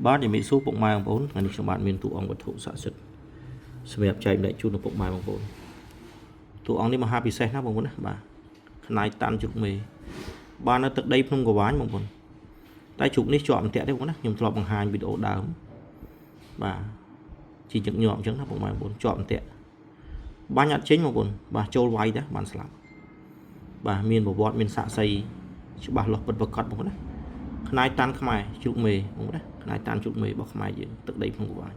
បាទជំរាបសួរពុកម៉ែបងប្អូនថ្ងៃនេះខ្ញុំបាទមានតួអង្គវត្ថុស័ក្តិសិទ្ធិសម្រាប់ចែកម្លែកជូនដល់ពុកម៉ែបងប្អូនតួអង្គនេះមហាពិសេសណាបងប្អូនណាបាទខ្នាយតាន់ជ្រុកមេបាននៅទឹកដីភ្នំកវាញបងប្អូនតែជ្រុកនេះជាប់អន្ទាក់ទេបងប្អូនណាខ្ញុំធ្លាប់បង្ហាញវីដេអូដើមបាទជាញឹកញាប់អញ្ចឹងណាពុកម៉ែបងប្អូនជាប់អន្ទាក់បាញ់អត់ចេញបងប្អូនបាទចូលវាយដែរបានស្លាប់បាទមានប្រវត្តិមានសាក្សីច្បាស់លាស់ពិតប្រាកដបងប្អូនណាខ្នាយតាន់ខ្មែរជ្រុកមេបងប្អូនណាខ្នាយតាន់ជ្រុកមេរបស់ខ្មែរយើងទឹកដីភ្នំកវាញ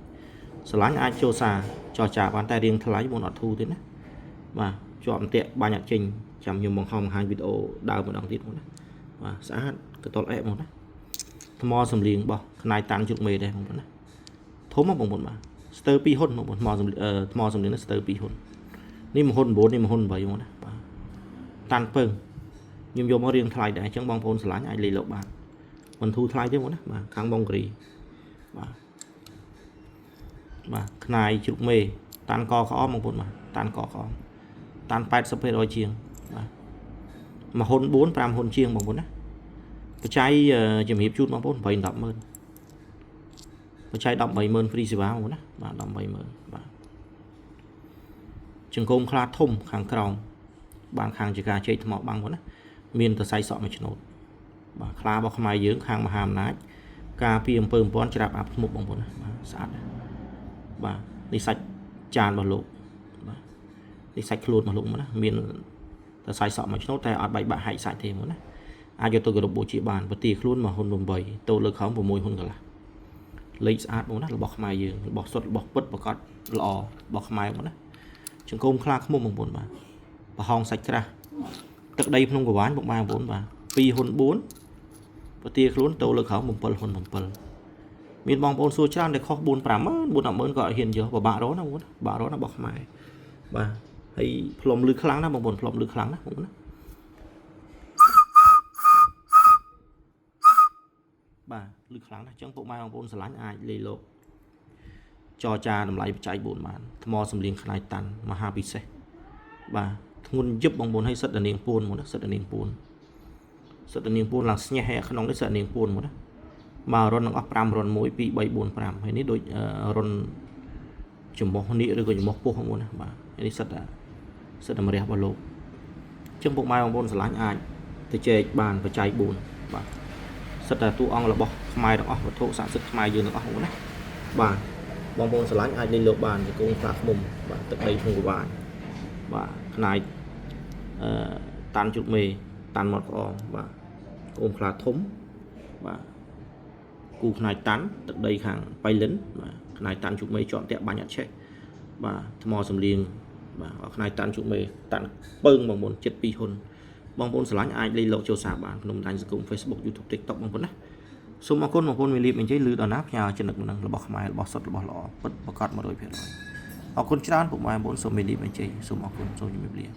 ស្រឡាញ់អាចចូលសារចរចាបានតែរៀងថ្លៃបងអត់ធូរទេណាបាទជាប់អន្ទាក់បាញ់អត់ចេញចាំខ្ញុំបង្ហាញវីដេអូដើមម្ដងទៀតបងណាបាទស្អាតកតលអែបងណាថ្មសំលៀងរបស់ខ្នាយតាន់ជ្រុកមេដែរបងប្អូនណាធំមកបងប្អូនបាទស្ទើរ2ហ៊ុនបងប្អូនថ្មសំលៀងនេះស្ទើរ2ហ៊ុននេះ1ហ៊ុន9នេះ1ហ៊ុន8បងណាបាទតាន់ពើងខ្ញុំយកមករៀងថ្លៃដែរអញ្ចឹងបងប្អូនស្រឡាញ់អាចលេខលោកបានមិនធូរថ្លៃទេបងណាបាទខាងបងគ្រីបាទខ្នាយជ្រុកមេតាន់កក្អមបងប្អូនបាទតាន់កក្អមតាន់80%ជាងបាទ1ហ៊ុន4 5ហ៊ុនជាងបងប្អូនណាបច្ច័យជំរាបជូនបងប្អូន8 10ម៉ឺនបច្ច័យ13ម៉ឺនហ្វ្រីសេវាបងប្អូនណាបាទ13ម៉ឺនបាទជង្គង់ខ្លាធំខាងក្រោមបានខាងជាការជែកថ្មបាំងបងប្អូនណាមានតសៃសក់មួយឆ្នូតបាទខ្លារបស់ខ្មែរយើងខាងមហាអំណាចការពីអំពើអំពន់ច្រាប់អាប់ធ្មប់បងប្អូនណាបាទស្អាតបាទនេះសាច់ចានរបស់លោកបាទនេះសាច់ខ្លួនរបស់លោកមកណាមានតសៃសក់មួយឆ្នូតតែអត់បែកបាក់ហែកសាច់ទេមកណាអាចយកទៅគោរពបូជាបានប្រទាខ្លួនមកហ៊ុន8តូលើខំ6ហ៊ុនកន្លះលេខស្អាតបងណារបស់ខ្មែរយើងរបស់សុទ្ធរបស់ពិតប្រកបល្អរបស់ខ្មែរបងណាជង្គង់ខ្លាឃ្មុំបងប្អូនបាទប្រហោងសាច់ក្រាស់ទឹកដីភ្នំកវាញបងប្អូនបាទ2ហ៊ុន4ប្រទាខ្លួនតូលើខំ7ហ៊ុន7មានបងប្អូនសួរច្រើនតែខុស4 5ម៉ឺន4 10ម៉ឺនក៏អត់ហ៊ានយកពិបាករកណាបងប្អូនបាក់រកណារបស់ខ្មែរបាទហើយផ្លុំលឺខ្លាំងណាបងប្អូនផ្លុំលឺខ្លាំងណាបងប្អូនណាបាទលឺខ្លាំងណាស់អញ្ចឹងពុកម៉ែបងប្អូនស្រឡាញ់អាចលេខលោកចរចាតម្លៃបច្ច័យ4បានថ្មសំលៀងខ្នាយតាន់មហាពិសេសបាទធ្ងន់យឹបបងប្អូនឲ្យសិតតានាងពួនមកណាសិតតានាងពួនឡើងស្ញេះហើយក្នុងនេះសិតតានាងពួនមកណាមករុននឹងអស់5រុន1 2 3 4 5ហើយនេះដូចរុនចំបោះនេះឬក៏ចំបោះពោះបងប្អូនណាបាទនេះសិតតែម្រះរបស់លោកអញ្ចឹងពុកម៉ែបងប្អូនស្រឡាញ់អាចទៅចែកបានបច្ច័យ4បាទសិតតែតួអង្គរបស់ខ្មែរទាំងអស់វត្ថុស័ក្តិសិទ្ធិខ្មែរយើងទាំងអស់បងប្អូនណាបាទបងប្អូនស្រឡាញ់អាចលេខលោកបានជង្គង់ខ្លាឃ្មុំបាទទឹកដីភ្នំកវាញបាទខ្នាយតាន់ជ្រុកមេតាន់មាត់ក្អមបាទក្អមខ្លាធំបាទគូខ្នាយតាន់ទឹកដីខាងបៃលិនបាទខ្នាយតាន់ជ្រុកមេជាប់តាក់បាញ់អត់ឆេះបាទថ្មសំលៀងបាទខ្នាយតាន់ជ្រុកមេតាន់ពើងបងប្អូនចិត្ត2ហ៊ុនបងប្អូនស្រឡាញ់អាចលេខលោកចូលសារបានក្នុងបណ្ដាញសង្គម Facebook YouTube TikTok បងប្អូនណាសូមអរគុណបងប្អូនមានលៀបអញ្ជើញលឺដល់ណាផ្ញើចំណុចនឹងរបស់ខ្មែររបស់សុទ្ធរបស់ល្អពិតប្រាកដ 100% អរគុណច្រើនពុកម៉ែបងប្អូនសូមមានលៀបអញ្ជើញសូមអរគុណសូមជម្រាបលា